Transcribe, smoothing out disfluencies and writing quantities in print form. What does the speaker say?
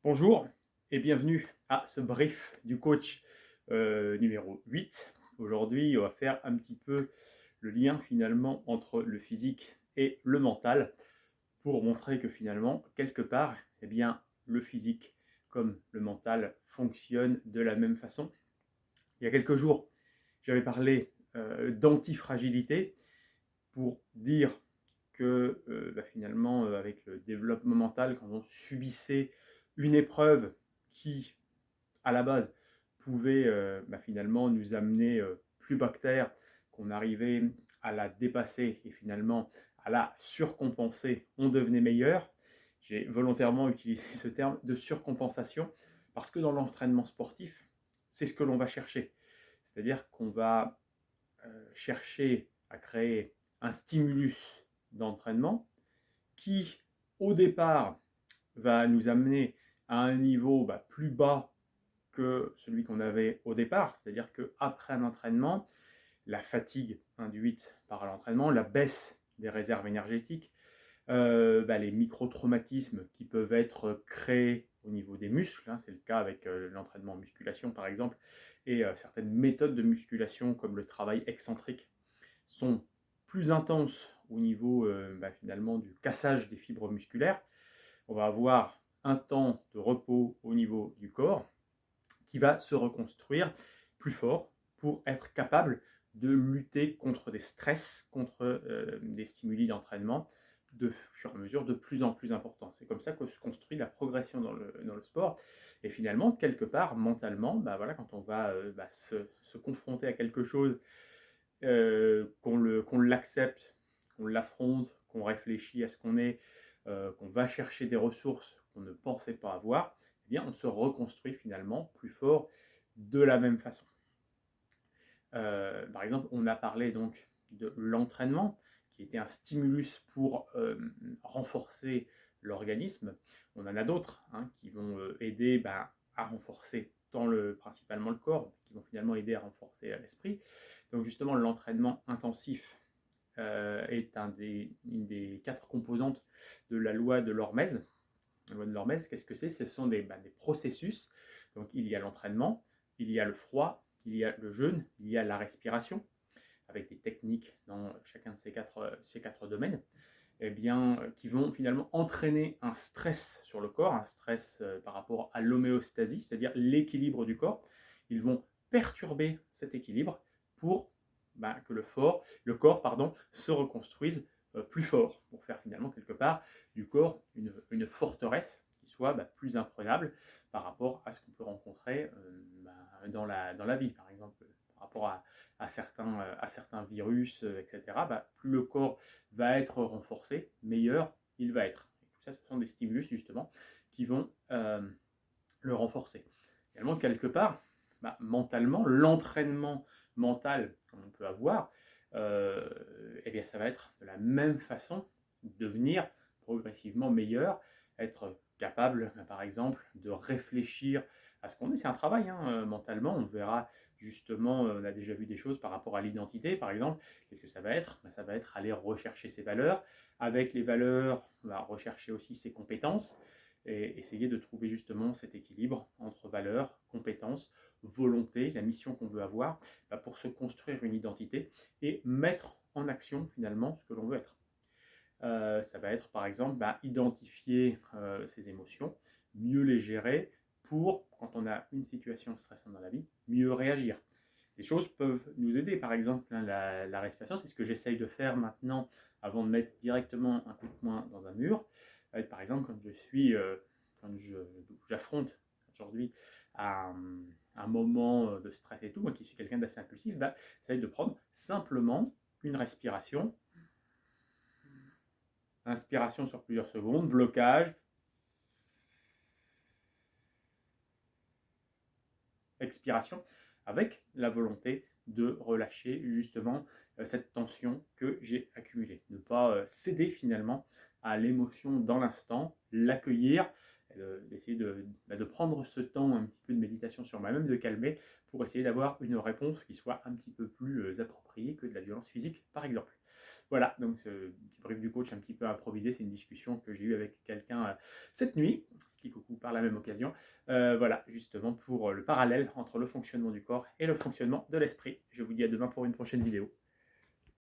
Bonjour et bienvenue à ce brief du coach numéro 8. Aujourd'hui, on va faire un petit peu le lien finalement entre le physique et le mental pour montrer que finalement, quelque part, eh bien, le physique comme le mental fonctionnent de la même façon. Il y a quelques jours, j'avais parlé d'antifragilité pour dire que finalement, avec le développement mental, quand on subissait une épreuve qui, à la base, pouvait finalement nous amener plus bactère, qu'on arrivait à la dépasser et finalement à la surcompenser, on devenait meilleur. J'ai volontairement utilisé ce terme de surcompensation parce que dans l'entraînement sportif, c'est ce que l'on va chercher. C'est-à-dire qu'on va chercher à créer un stimulus d'entraînement qui, au départ, va nous amener à un niveau plus bas que celui qu'on avait au départ. C'est-à-dire qu'après un entraînement, la fatigue induite par l'entraînement, la baisse des réserves énergétiques, les micro-traumatismes qui peuvent être créés au niveau des muscles, hein, c'est le cas avec l'entraînement en musculation par exemple, et certaines méthodes de musculation comme le travail excentrique sont plus intenses au niveau finalement du cassage des fibres musculaires. On va avoir un temps de repos au niveau du corps qui va se reconstruire plus fort pour être capable de lutter contre des stress, contre des stimuli d'entraînement de fur et à mesure de plus en plus importants. C'est comme ça que se construit la progression dans le sport. Et finalement, quelque part, mentalement, quand on va se confronter à quelque chose, qu'on l'accepte, qu'on l'affronte, qu'on réfléchit à ce qu'on est, qu'on va chercher des ressources qu'on ne pensait pas avoir, eh bien, on se reconstruit finalement plus fort de la même façon. Par exemple, on a parlé donc de l'entraînement, qui était un stimulus pour renforcer l'organisme. On en a d'autres qui vont aider à renforcer principalement le corps, qui vont finalement aider à renforcer l'esprit. Donc justement, l'entraînement intensif est une des 4 composantes de la loi de l'Hormèse. La loi de l'Hormèse, qu'est-ce que c'est? Ce sont des processus. Donc il y a l'entraînement, il y a le froid, il y a le jeûne, il y a la respiration, avec des techniques dans chacun de ces quatre domaines, qui vont finalement entraîner un stress sur le corps, un stress par rapport à l'homéostasie, c'est-à-dire l'équilibre du corps. Ils vont perturber cet équilibre pour que le corps se reconstruise plus fort, pour faire finalement quelque part du corps une forteresse qui soit plus imprenable par rapport à ce qu'on peut rencontrer dans la vie, par exemple, par rapport à certains virus, etc., plus le corps va être renforcé, meilleur il va être. Et tout ça, ce sont des stimulus justement qui vont le renforcer. Également, quelque part, mentalement, l'entraînement mental qu'on peut avoir, ça va être de la même façon devenir progressivement meilleur, être capable, par exemple, de réfléchir à ce qu'on est. C'est un travail mentalement. On verra justement, on a déjà vu des choses par rapport à l'identité, par exemple. Qu'est-ce que ça va être? Ça va être aller rechercher ses valeurs. Avec les valeurs, on va rechercher aussi ses compétences et essayer de trouver justement cet équilibre entre valeurs, compétences, volonté, la mission qu'on veut avoir, pour se construire une identité et mettre en action finalement ce que l'on veut être. Ça va être par exemple identifier ses émotions, mieux les gérer pour, quand on a une situation stressante dans la vie, mieux réagir. Les choses peuvent nous aider, par exemple la respiration, c'est ce que j'essaye de faire maintenant avant de mettre directement un coup de poing dans un mur. Par exemple, quand j'affronte aujourd'hui un moment de stress et tout, moi qui suis quelqu'un d'assez impulsif, j'essaye de prendre simplement une respiration. Inspiration sur plusieurs secondes, blocage, expiration, avec la volonté de relâcher justement cette tension que j'ai accumulée. Ne pas céder finalement à l'émotion dans l'instant, l'accueillir, essayer de prendre ce temps un petit peu de méditation sur moi-même, de calmer, pour essayer d'avoir une réponse qui soit un petit peu plus appropriée que de la violence physique, par exemple. Voilà, donc ce petit brief du coach un petit peu improvisé, c'est une discussion que j'ai eue avec quelqu'un cette nuit, petit coucou par la même occasion. Voilà, justement pour le parallèle entre le fonctionnement du corps et le fonctionnement de l'esprit. Je vous dis à demain pour une prochaine vidéo.